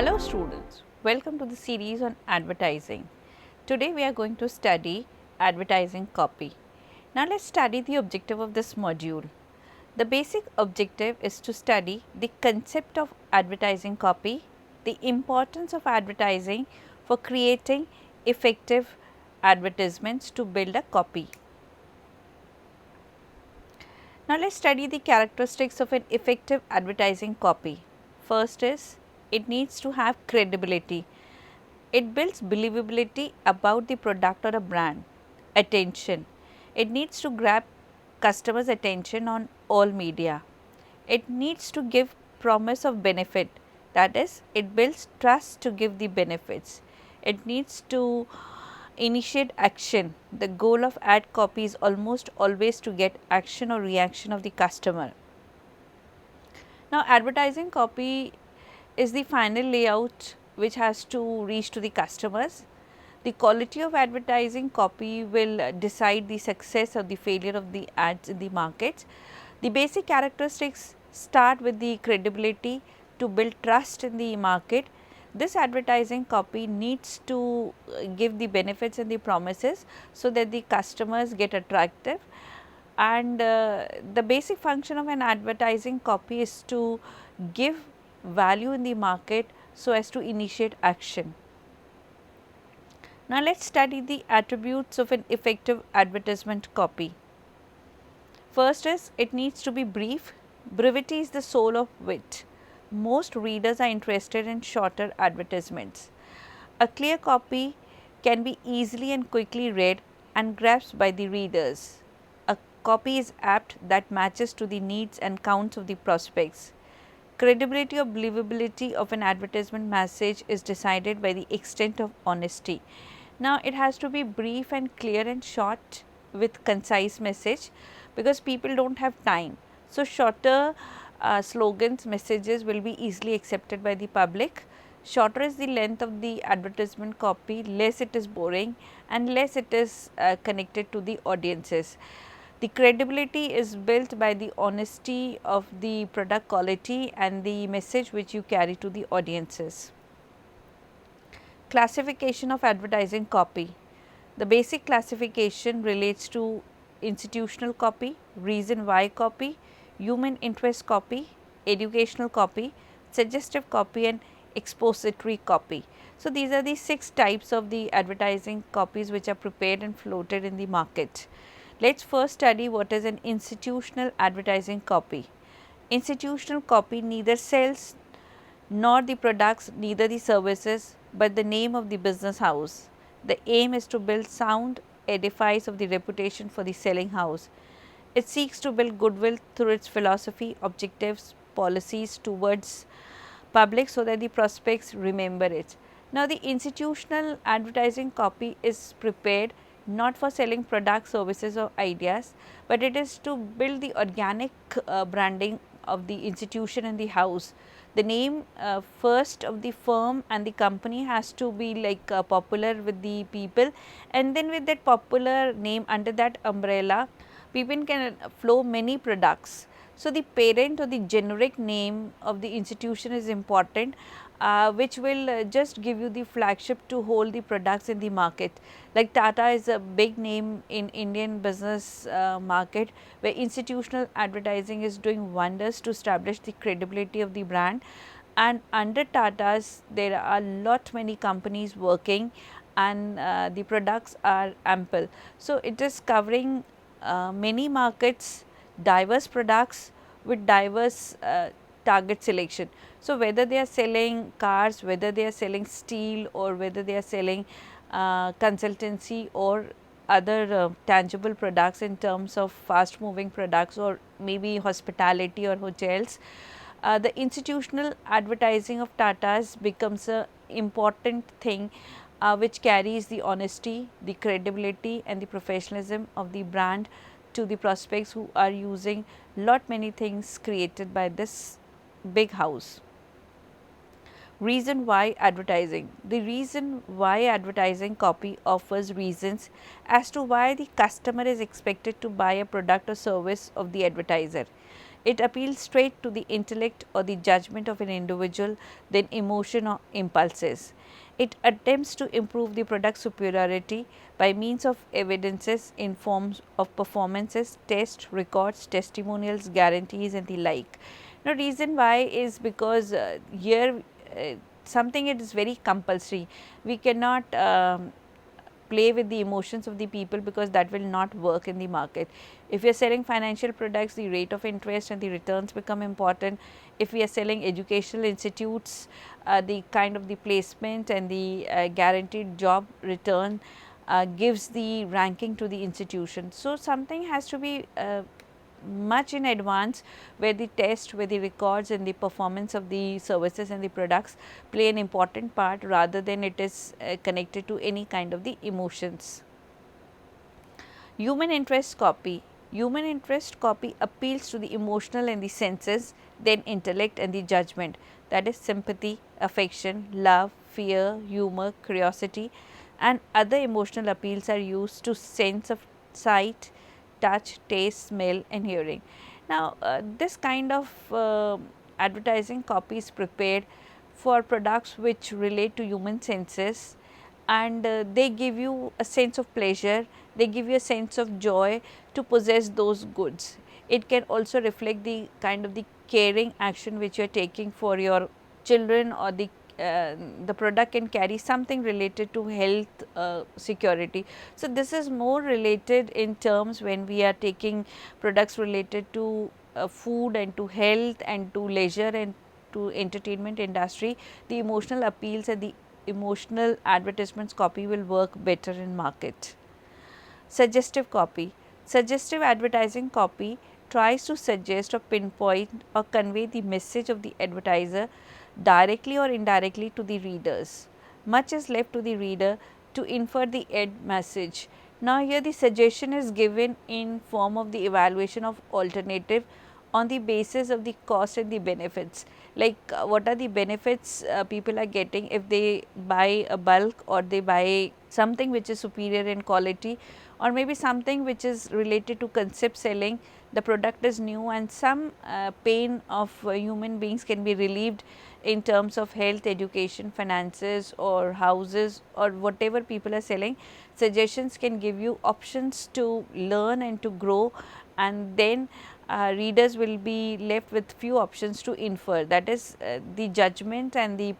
Hello students, welcome to the series on advertising. Today we are going to study advertising copy. Now let us study the objective of this module. The basic objective is to study the concept of advertising copy, the importance of advertising for creating effective advertisements to build a copy. Now let us study the characteristics of an effective advertising copy. First is it needs to have credibility. It builds believability about the product or a brand. Attention. It needs to grab customers' attention on all media. It needs to give promise of benefit, that is, it builds trust to give the benefits. It needs to initiate action. The goal of ad copy is almost always to get action or reaction of the customer. Now, advertising copy is the final layout which has to reach to the customers. The quality of advertising copy will decide the success or the failure of the ads in the markets. The basic characteristics start with the credibility to build trust in the market. This advertising copy needs to give the benefits and the promises so that the customers get attractive, and the basic function of an advertising copy is to give value in the market so as to initiate action. Now, let us study the attributes of an effective advertisement copy. First is it needs to be brief. Brevity is the soul of wit. Most readers are interested in shorter advertisements. A clear copy can be easily and quickly read and grasped by the readers. A copy is apt that matches to the needs and counts of the prospects. Credibility or believability of an advertisement message is decided by the extent of honesty. Now, it has to be brief and clear and short with concise message, because people do not have time. So, shorter slogans, messages will be easily accepted by the public. Shorter is the length of the advertisement copy, less it is boring and less it is connected to the audiences. The credibility is built by the honesty of the product quality and the message which you carry to the audiences. Classification of advertising copy. The basic classification relates to institutional copy, reason why copy, human interest copy, educational copy, suggestive copy and expository copy. So, these are the 6 types of the advertising copies which are prepared and floated in the market. Let us first study what is an institutional advertising copy. Institutional copy neither sells nor the products, neither the services, but the name of the business house. The aim is to build sound edifice of the reputation for the selling house. It seeks to build goodwill through its philosophy, objectives, policies towards public so that the prospects remember it. Now, the institutional advertising copy is prepared not for selling products, services or ideas, but it is to build the organic branding of the institution and the house. The name first of the firm and the company has to be like popular with the people, and then with that popular name under that umbrella, people can flow many products. So, the parent or the generic name of the institution is important, which will just give you the flagship to hold the products in the market. Like Tata is a big name in Indian business market, where institutional advertising is doing wonders to establish the credibility of the brand. And under Tata's there are lot many companies working, and the products are ample. So, it is covering many markets, diverse products with diverse target selection. So, whether they are selling cars, whether they are selling steel, or whether they are selling consultancy or other tangible products in terms of fast moving products, or maybe hospitality or hotels, the institutional advertising of Tata's becomes a important thing which carries the honesty, the credibility and the professionalism of the brand to the prospects who are using lot many things created by this big house. Reason why advertising. The reason why advertising copy offers reasons as to why the customer is expected to buy a product or service of the advertiser. It appeals straight to the intellect or the judgment of an individual than emotion or impulses. It attempts to improve the product superiority by means of evidences in forms of performances, tests, records, testimonials, guarantees and the like. Now, reason why is because here something it is very compulsory. We cannot play with the emotions of the people, because that will not work in the market. If we are selling financial products, the rate of interest and the returns become important. If we are selling educational institutes, the kind of the placement and the guaranteed job return gives the ranking to the institution. So, something has to be much in advance, where the test, where the records and the performance of the services and the products play an important part, rather than it is connected to any kind of the emotions. Human interest copy. Human interest copy appeals to the emotional and the senses, then intellect and the judgment, that is sympathy, affection, love, fear, humor, curiosity and other emotional appeals are used to sense of sight, touch, taste, smell and hearing. Now, this kind of advertising copy is prepared for products which relate to human senses, and they give you a sense of pleasure, they give you a sense of joy to possess those goods. It can also reflect the kind of the caring action which you are taking for your children, or the product can carry something related to health security. So, this is more related in terms when we are taking products related to food and to health and to leisure and to entertainment industry. The emotional appeals and the emotional advertisements copy will work better in market. Suggestive copy. Suggestive advertising copy tries to suggest or pinpoint or convey the message of the advertiser directly or indirectly to the readers. Much is left to the reader to infer the end message. Now, here the suggestion is given in form of the evaluation of alternative on the basis of the cost and the benefits. Like what are the benefits people are getting if they buy a bulk, or they buy something which is superior in quality, or maybe something which is related to concept selling. The product is new and some pain of human beings can be relieved in terms of health, education, finances or houses or whatever people are selling. Suggestions can give you options to learn and to grow, and then readers will be left with few options to infer. That is the judgment and the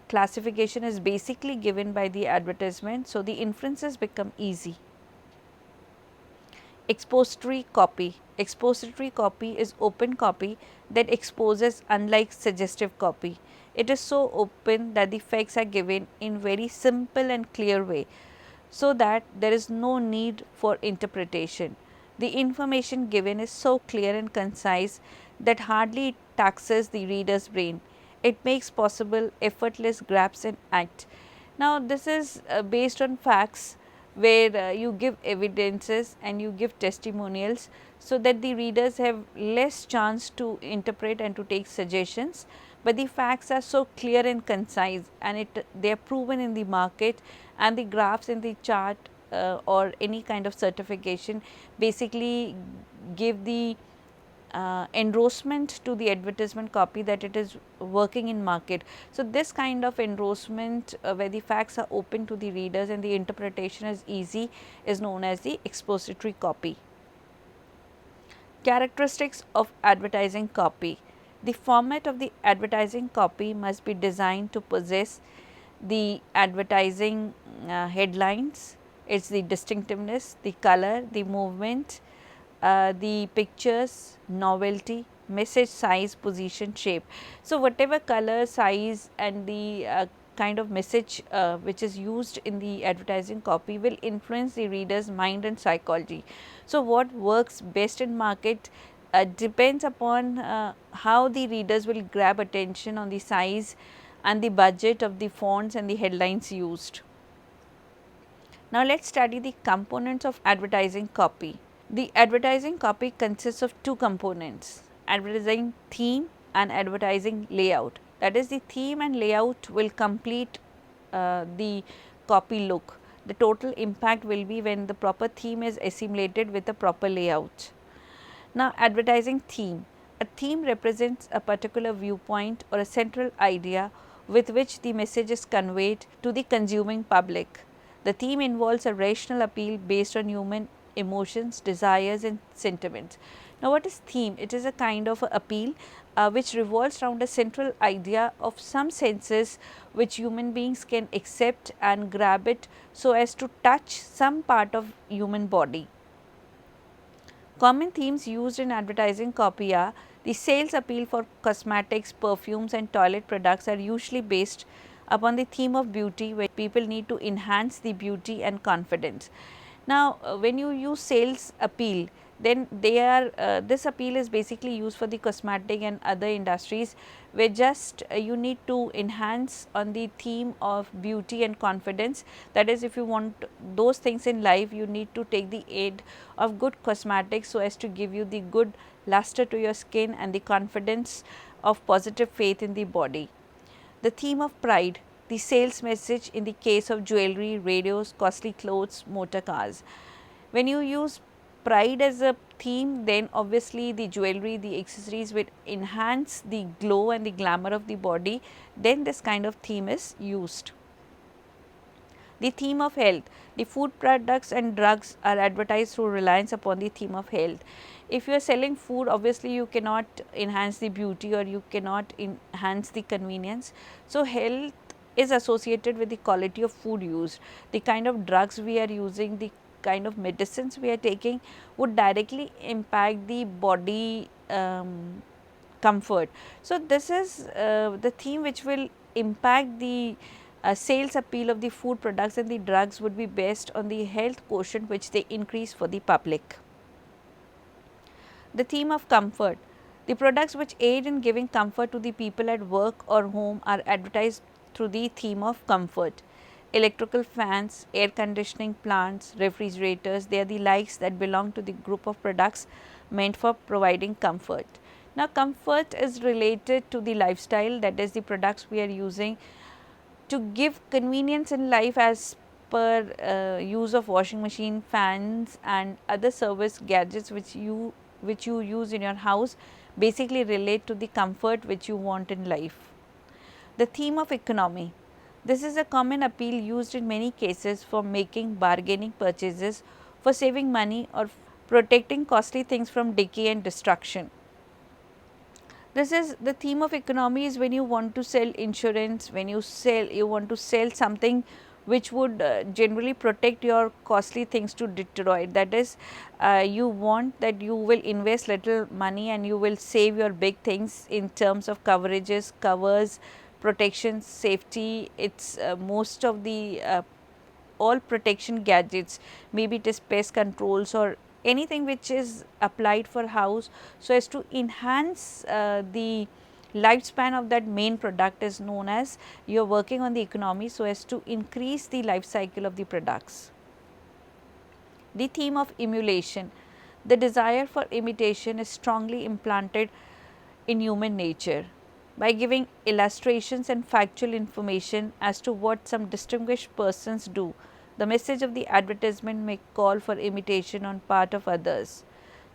classification is basically given by the advertisement. So, the inferences become easy. Expository copy. Expository copy is open copy that exposes, unlike suggestive copy. It is so open that the facts are given in very simple and clear way, so that there is no need for interpretation. The information given is so clear and concise that hardly it taxes the reader's brain. It makes possible effortless grasp and act. Now, this is based on facts, where you give evidences and you give testimonials, so that the readers have less chance to interpret and to take suggestions, but the facts are so clear and concise, and they are proven in the market, and the graphs in the chart or any kind of certification basically give the endorsement to the advertisement copy that it is working in market. So, this kind of endorsement where the facts are open to the readers and the interpretation is easy is known as the expository copy. Characteristics of advertising copy. The format of the advertising copy must be designed to possess the advertising headlines, it is the distinctiveness, the color, the movement, the pictures, novelty, message size, position, shape. So, whatever color, size and the kind of message which is used in the advertising copy will influence the reader's mind and psychology. So, what works best in market depends upon how the readers will grab attention on the size and the budget of the fonts and the headlines used. Now, let us study the components of advertising copy. The advertising copy consists of two components: advertising theme and advertising layout. That is, the theme and layout will complete the copy look. The total impact will be when the proper theme is assimilated with the proper layout. Now, advertising theme. A theme represents a particular viewpoint or a central idea with which the message is conveyed to the consuming public. The theme involves a rational appeal based on human emotions, desires and sentiments. Now, what is theme? It is a kind of appeal which revolves around a central idea of some senses which human beings can accept and grab it so as to touch some part of human body. Common themes used in advertising copy are the sales appeal for cosmetics, perfumes and toilet products are usually based upon the theme of beauty, where people need to enhance the beauty and confidence. Now, when you use sales appeal, then they are this appeal is basically used for the cosmetic and other industries, where just you need to enhance on the theme of beauty and confidence. That is, if you want those things in life, you need to take the aid of good cosmetics so as to give you the good luster to your skin and the confidence of positive faith in the body. The theme of pride, the sales message in the case of jewelry, radios, costly clothes, motor cars. When you use pride as a theme, then obviously the jewelry, the accessories will enhance the glow and the glamour of the body, then this kind of theme is used. The theme of health, the food products and drugs are advertised through reliance upon the theme of health. If you are selling food, obviously you cannot enhance the beauty or you cannot enhance the convenience. So, health is associated with the quality of food used. The kind of drugs we are using, the kind of medicines we are taking would directly impact the body comfort. So, this is the theme which will impact the sales appeal of the food products and the drugs would be based on the health quotient which they increase for the public. The theme of comfort, the products which aid in giving comfort to the people at work or home are advertised through the theme of comfort. Electrical fans, air conditioning plants, refrigerators, they are the likes that belong to the group of products meant for providing comfort. Now, comfort is related to the lifestyle, that is the products we are using to give convenience in life as per use of washing machine, fans and other service gadgets which you use in your house basically relate to the comfort which you want in life. The theme of economy. This is a common appeal used in many cases for making bargaining purchases, for saving money or protecting costly things from decay and destruction. This is the theme of economy is when you want to sell insurance, when you want to sell something which would generally protect your costly things to Detroit. That is, you want that you will invest little money and you will save your big things in terms of coverages, covers, protection, safety. It's most of the all protection gadgets, maybe it is pest controls or anything which is applied for house, so as to enhance the lifespan of that main product is known as you are working on the economy so as to increase the life cycle of the products. The theme of emulation, the desire for imitation is strongly implanted in human nature. By giving illustrations and factual information as to what some distinguished persons do, the message of the advertisement may call for imitation on part of others.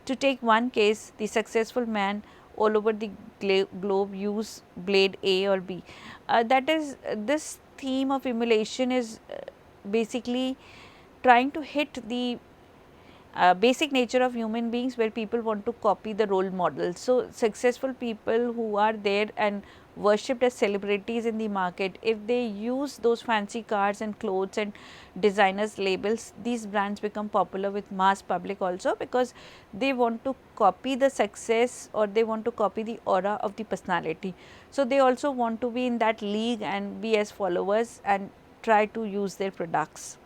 To take one case, the successful man all over the globe use blade A or B. That is, this theme of emulation is basically trying to hit the basic nature of human beings, where people want to copy the role models. So, successful people who are there and worshipped as celebrities in the market, if they use those fancy cars and clothes and designers labels, these brands become popular with mass public also, because they want to copy the success or they want to copy the aura of the personality. So, they also want to be in that league and be as followers and try to use their products.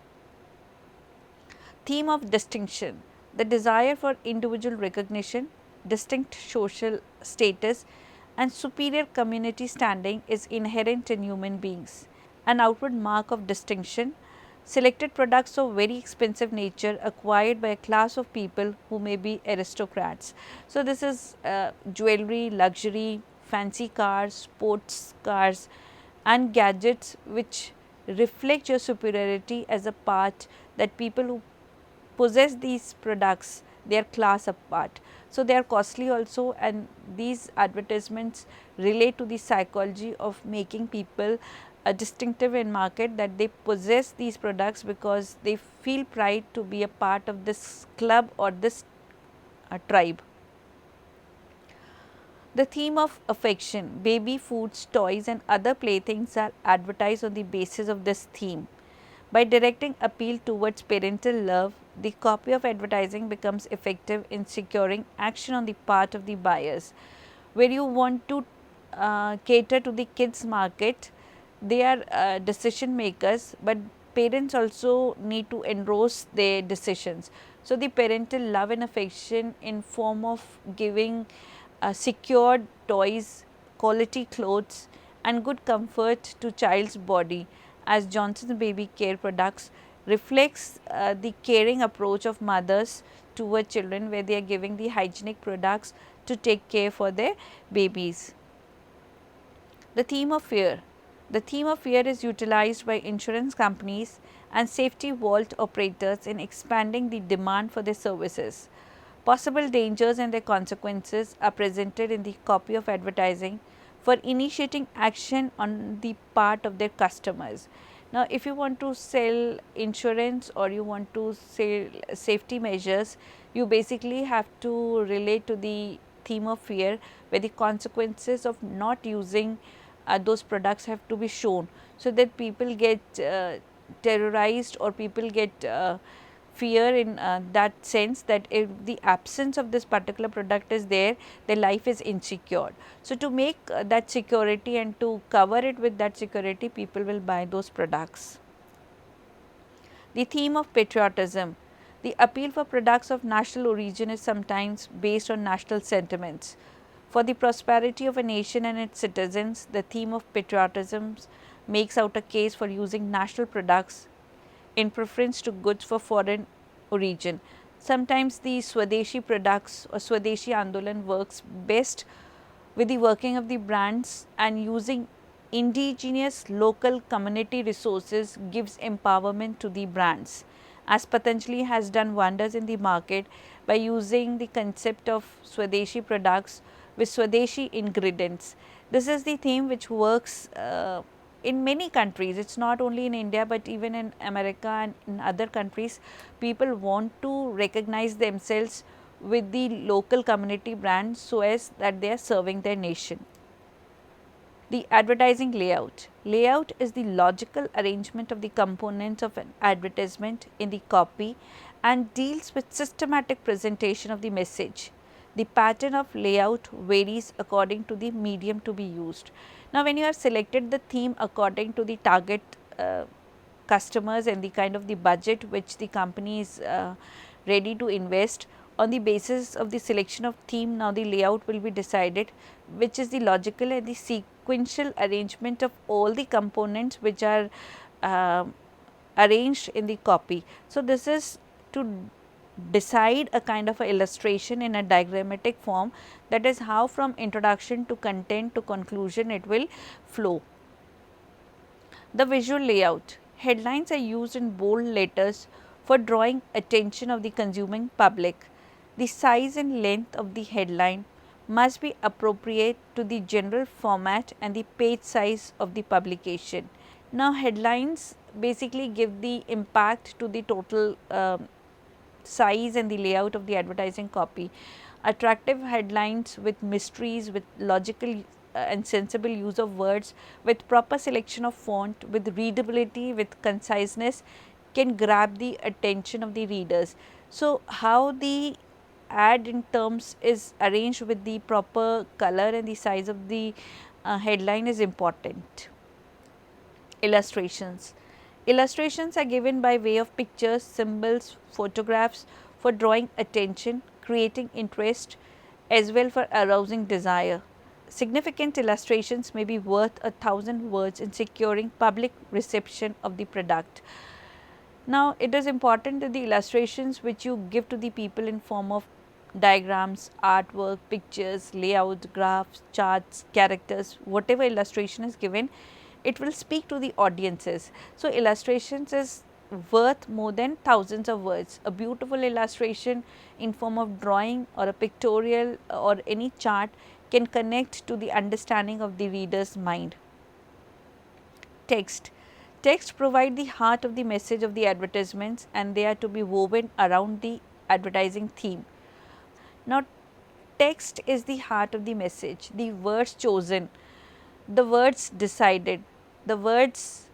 Theme of distinction, the desire for individual recognition, distinct social status and superior community standing is inherent in human beings. An outward mark of distinction, selected products of very expensive nature acquired by a class of people who may be aristocrats. So, this is jewelry, luxury, fancy cars, sports cars and gadgets which reflect your superiority as a part that people who possess these products, they are class apart. So, they are costly also, and these advertisements relate to the psychology of making people distinctive in market, that they possess these products because they feel pride to be a part of this club or this tribe. The theme of affection, baby foods, toys and other playthings are advertised on the basis of this theme. By directing appeal towards parental love, the copy of advertising becomes effective in securing action on the part of the buyers. Where you want to cater to the kids market, they are decision makers, but parents also need to engross their decisions. So, the parental love and affection in form of giving secured toys, quality clothes and good comfort to child's body as Johnson's baby care products reflects the caring approach of mothers toward children, where they are giving the hygienic products to take care for their babies. The theme of fear. The theme of fear is utilized by insurance companies and safety vault operators in expanding the demand for their services. Possible dangers and their consequences are presented in the copy of advertising for initiating action on the part of their customers. Now, if you want to sell insurance or you want to sell safety measures, you basically have to relate to the theme of fear, where the consequences of not using those products have to be shown, so that people get terrorized or people get fear in that sense, that if the absence of this particular product is there, their life is insecure. So, to make that security and to cover it with that security, people will buy those products. The theme of patriotism. The appeal for products of national origin is sometimes based on national sentiments. For the prosperity of a nation and its citizens, the theme of patriotism makes out a case for using national products in preference to goods for foreign origin. Sometimes the Swadeshi products or Swadeshi Andolan works best with the working of the brands, and using indigenous local community resources gives empowerment to the brands, as Patanjali has done wonders in the market by using the concept of Swadeshi products with Swadeshi ingredients. This is the theme which works in many countries. It is not only in India, but even in America and in other countries, people want to recognize themselves with the local community brands, so as that they are serving their nation. The advertising layout. Layout is the logical arrangement of the components of an advertisement in the copy and deals with systematic presentation of the message. The pattern of layout varies according to the medium to be used. Now, when you have selected the theme according to the target customers and the kind of the budget which the company is ready to invest, on the basis of the selection of theme, now the layout will be decided, which is the logical and the sequential arrangement of all the components which are arranged in the copy. So, this is to decide a kind of a illustration in a diagrammatic form, that is how from introduction to content to conclusion it will flow. The visual layout. Headlines are used in bold letters for drawing attention of the consuming public. The size and length of the headline must be appropriate to the general format and the page size of the publication. Now, headlines basically give the impact to the total size and the layout of the advertising copy. Attractive headlines with mysteries, with logical and sensible use of words, with proper selection of font, with readability, with conciseness, can grab the attention of the readers. So, how the ad in terms is arranged with the proper color and the size of the headline is important. Illustrations. Illustrations are given by way of pictures, symbols, photographs for drawing attention, creating interest, as well for arousing desire. Significant illustrations may be worth 1,000 words in securing public reception of the product. Now, it is important that the illustrations which you give to the people in form of diagrams, artwork, pictures, layout, graphs, charts, characters, whatever illustration is given, it will speak to the audiences. So, illustrations is worth more than thousands of words. A beautiful illustration in form of drawing or a pictorial or any chart can connect to the understanding of the reader's mind. Text. Text provide the heart of the message of the advertisements, and they are to be woven around the advertising theme. Now, text is the heart of the message, the words chosen, the words decided, the words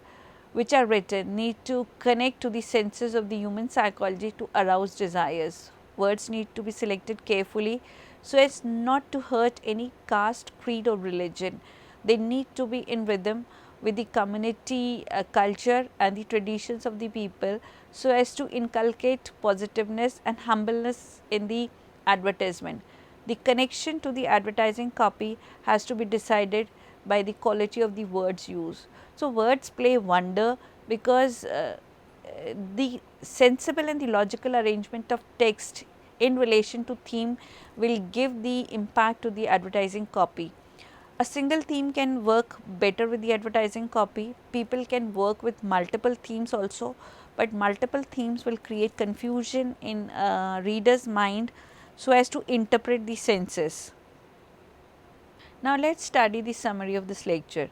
which are written need to connect to the senses of the human psychology to arouse desires. Words need to be selected carefully so as not to hurt any caste, creed or religion. They need to be in rhythm with the community culture and the traditions of the people so as to inculcate positiveness and humbleness in the advertisement. The connection to the advertising copy has to be decided by the quality of the words used. So, words play wonder because the sensible and the logical arrangement of text in relation to theme will give the impact to the advertising copy. A single theme can work better with the advertising copy. People can work with multiple themes also, but multiple themes will create confusion in reader's mind so as to interpret the senses. Now, let us study the summary of this lecture.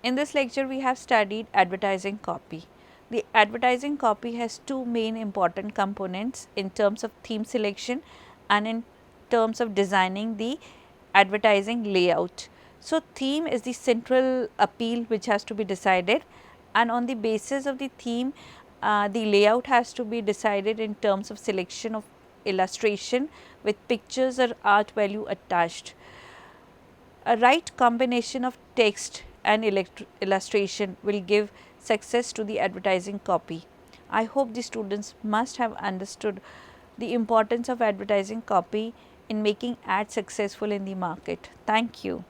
In this lecture, we have studied advertising copy. The advertising copy has two main important components in terms of theme selection and in terms of designing the advertising layout. So, theme is the central appeal which has to be decided, and on the basis of the theme, the layout has to be decided in terms of selection of illustration with pictures or art value attached. A right combination of text and illustration will give success to the advertising copy. I hope the students must have understood the importance of advertising copy in making ads successful in the market. Thank you.